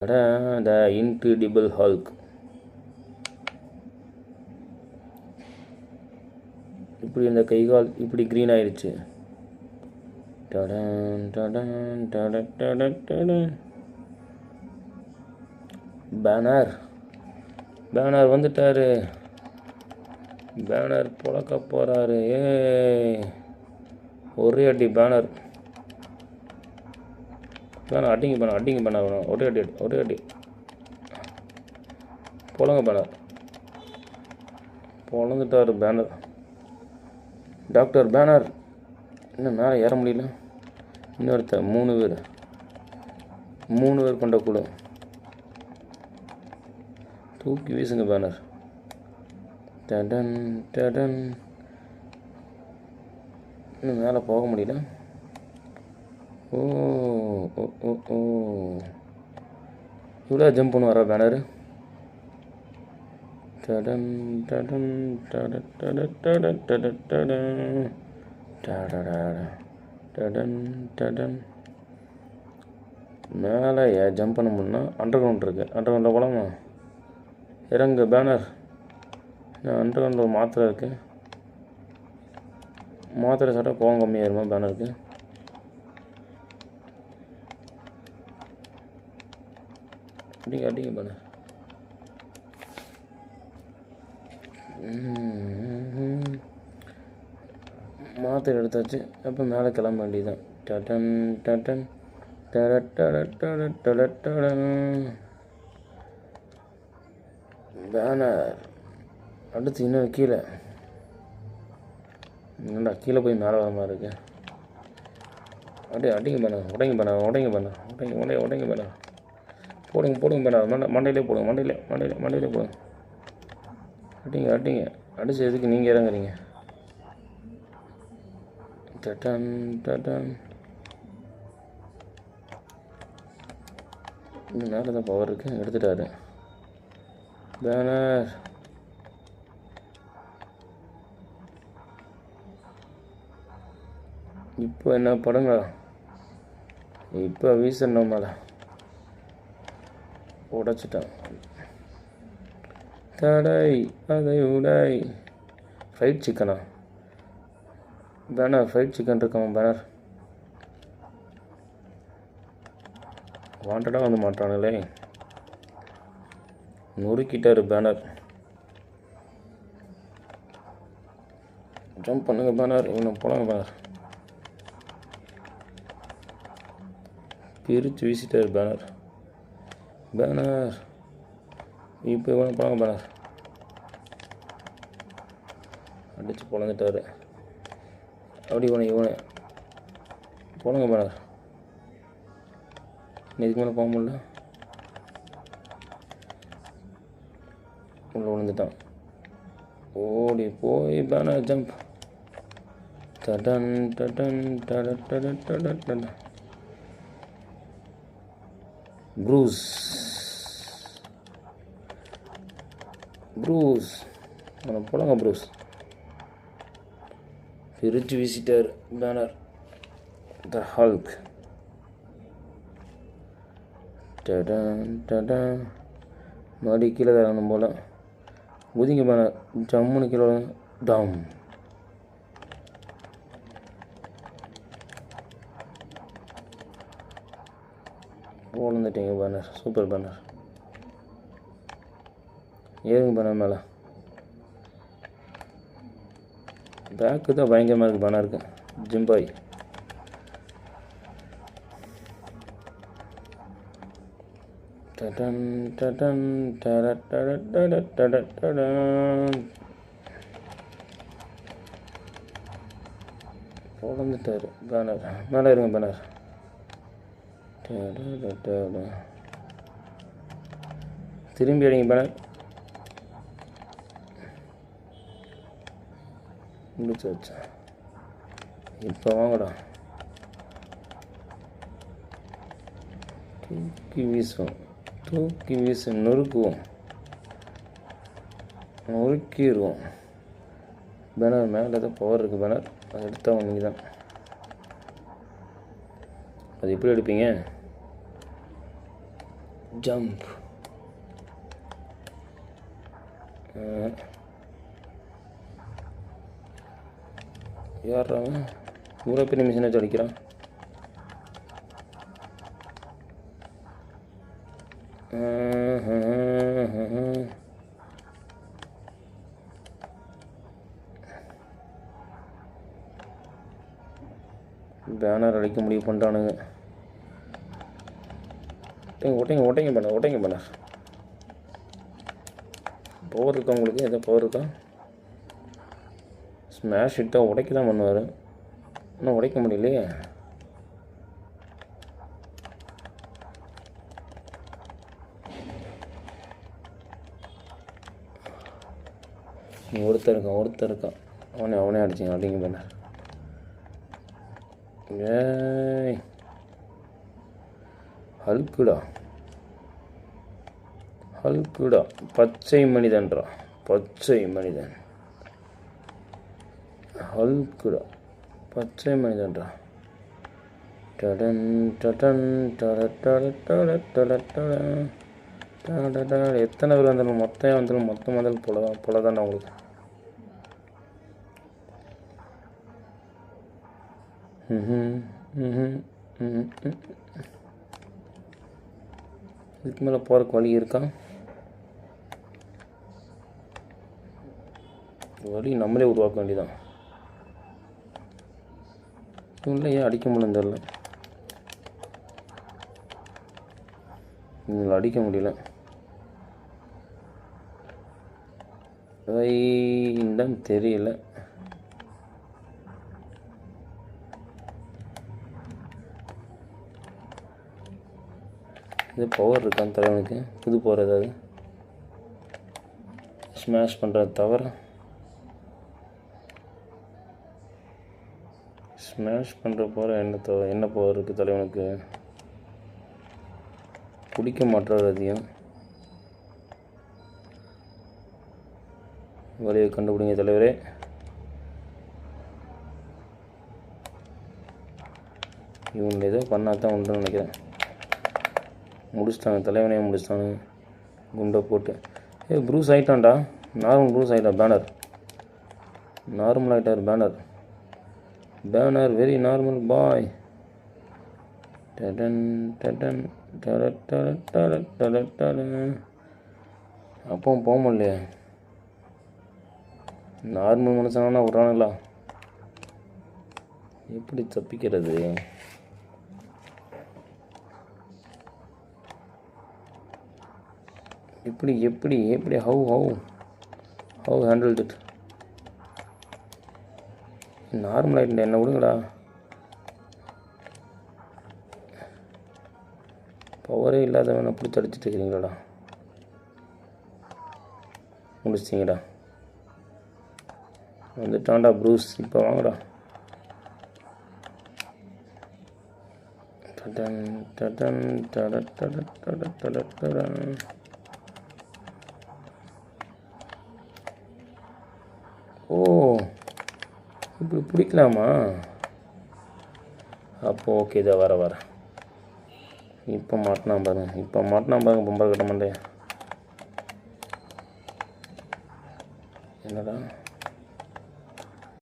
த incredible Hulk. இப்படி இந்த கை கால் இப்படி க்ரீன் ஆயிடுச்சு. டடன் டடன் டடன் டடன் டடன். பேனர் பேனர் வந்துட்டாரு. பேனர் புழக்க போகிறாரு. ஒரே அடி பேனர். பேனர் அடிங்க பேனர் வேணும். ஒரே அடி பொழங்க பேனர். பொழந்துட்டார் பேனர். டாக்டர் பேனர் இன்னும் மேலே ஏற முடியல. இன்னொருத்தர் 3 பேர் கொண்ட குழு. தூக்கி வீசுங்க பேனர். டடன் டடன். இன்னும் மேலே போக முடியல. ஓ ஓ ஓ ஓ இவ்வளோ ஜம்ப் பண்ணுவாரா பேனர்? டடன் டடன் டடன் டடன் டடன் டடன் டடன் டடன் டடன். மேலே ஜம்ப் பண்ண முடியும்னா அண்டர் கிரவுண்ட் இருக்குது. அண்டர் கிரவுண்டில் போகலாமா? இறங்கு பேனர். அண்டர் கிரவுண்டில் மாத்திரை இருக்குது. மாத்திரை சாப்பிட்டா கோவம் கம்மியாயிருமா பேனருக்கு? அடிங்க பேனர். மாத்திரை எடுத்தாச்சு. அப்போ மேலே கிளம்ப வேண்டியதுதான். டடன் டடன் டடன். பேனர் அடுத்து இன்னும் கீழே. என்னடா கீழே போய் மேலே வர மாதிரி இருக்கு. அடிங்க பேனர். உடைங்க பேனர். உடைங்க பேனர். போடுங்க பேனர். மண்டையிலே போடுங்க. மண்டையிலே போடுங்க. அடிங்க. அடிச்சு எதுக்கு நீங்கள் இறங்குறீங்க? டடன் டடன். இந்த மேலே தான் பவர் இருக்குது. எடுத்துட்டாரு பேனர். இப்போ என்ன படுங்க. இப்போ வீசணும் மேலே. உடைச்சிட்டான். தடை அதை உடை. ஃப்ரைட் சிக்கனா பேனர்? ஃப்ரைட் சிக்கன் இருக்காமா பேனர்? வாண்டடாக வந்து மாட்டானுங்களே. நொறுக்கிட்டாரு பேனர். ஜம்ப் பண்ணுங்க பேனர். இவனை போலாங்க பேனர். பிரித்து வீசிட்டார் பேனர். இப்போ இவனை போலாங்க பேனர். அடித்து பொழந்துட்டார். அப்படி இவனை போலங்க பேனர். இதுக்கு மேலே போக முடியல. உள்ள விழுந்துட்டான். ஓடி போய் பேனர் ஜம்ப். டடன் டடன் டடன் டடன் டடன் டடன். ப்ரூஸ் அவனை போலங்க ப்ரூஸ். பிரித்து வீசிட்டார் பேனர். த ஹல்க். டடன் டடன். மறுபடி கீழே தரணும் போல். குதிங்க பேனர். ஜம்முன்னு கீழே டம். போலந்துட்டீங்க பேனர். Super banner. ஏறுங்க பேனர் மேலே. பேக்கு தான் பயங்கரமாக இருக்குது பேனருக்கு. ஜிம்பாய். டடன் டடன் டடன் டடன் டடன் டடன். பொழந்துட்டார் பேனர். மேலே இருங்க பேனர். திரும்பி அடிங்க பேனர். முடிச்சாச்சா? இப்போ வாங்கடா. தூக்கி வீச நொறுக்குவோம். நொறுக்கிடுவோம் பேனர். மேலே தான் பவர் இருக்குது பேனர். அதை எடுத்தால் நீங்கள் தான். அது எப்படி எடுப்பீங்க? ஜம்ப். யாரா இவ்வளோ பெரிய மிஷினை வச்சு அடிக்கிறான்? பேனர் அடிக்க முடிவு பண்ணிட்டானுங்க. ஓட்டைங்க பேனர். பவர் இருக்கா உங்களுக்கு? எதாவது பவர் இருக்கா? ஸ்மாஷ் ஹிட்டாக உடைக்க தான் பண்ணுவார், இன்னும் உடைக்க முடியலையே. ஒருத்தர் இருக்கான். அவனே அடிச்சிங்க. அப்படிங்க பேனர். ஏய் ஹல்குடா. பச்சை மனிதன். ஹல்குடா பச்சை மனிதன்டா. எத்தனை பேர் வந்தாலும் மொத்தம் வந்தாலும் போல தானே உங்களுக்கு. இதுக்கு மேலே போகிறக்கு வழி இருக்கா? வழி நம்மளே உருவாக்க வேண்டியதான். இவங்கள ஏன் அடிக்க முடியல தெரில. இவங்களை அடிக்க முடியல. தான் தெரியல. இது பவர் இருக்கான்னு தலைவனுக்கு. புது பவர் ஏதாவது ஸ்மாஷ் பண்ணுறது தவிர. ஸ்மாஷ் பண்ணுற போகிற என்ன பவர் இருக்குது தலைவனுக்கு? பிடிக்க மாட்டுறது அதிகம். வழியை கண்டுபிடிங்க தலைவரே. இவங்க ஏதோ பண்ணாதான் உண்டுன்னு நினைக்கிறேன். முடிச்சிட்டாங்க, தலைவனையே முடிச்சிட்டாங்க குண்டை போட்டு. ப்ரூஸ் ஆகிட்டான்டா. நார்மல் ப்ரூஸ் ஆகிட்டான். நார்மல் ஆகிட்டார் பேனர். வெரி நார்மல் பாய். அப்பவும் போக முடியலையே. நார்மல் மனுஷனா விட்றானுங்களா? எப்படி தப்பிக்கிறது? எப்படி ஹவு ஹேண்டில்ட் இட்? நார்மல் ஆகிட்டு என்ன விடுங்கடா. பவரே இல்லாதவனை பிடிச்சி அடிச்சுட்டு இருக்கிறீங்களாடா. முடிச்சிட்டிங்கடா. வந்துட்டான்டா ப்ரூஸ். இப்போ வாங்கடா. ஓ, இப்படி பிடிக்கலாமா? அப்போ ஓகே. இதை வர இப்போ மாட்டினா பாருங்க பொம்பை கட்ட மாட்டேன். என்னடா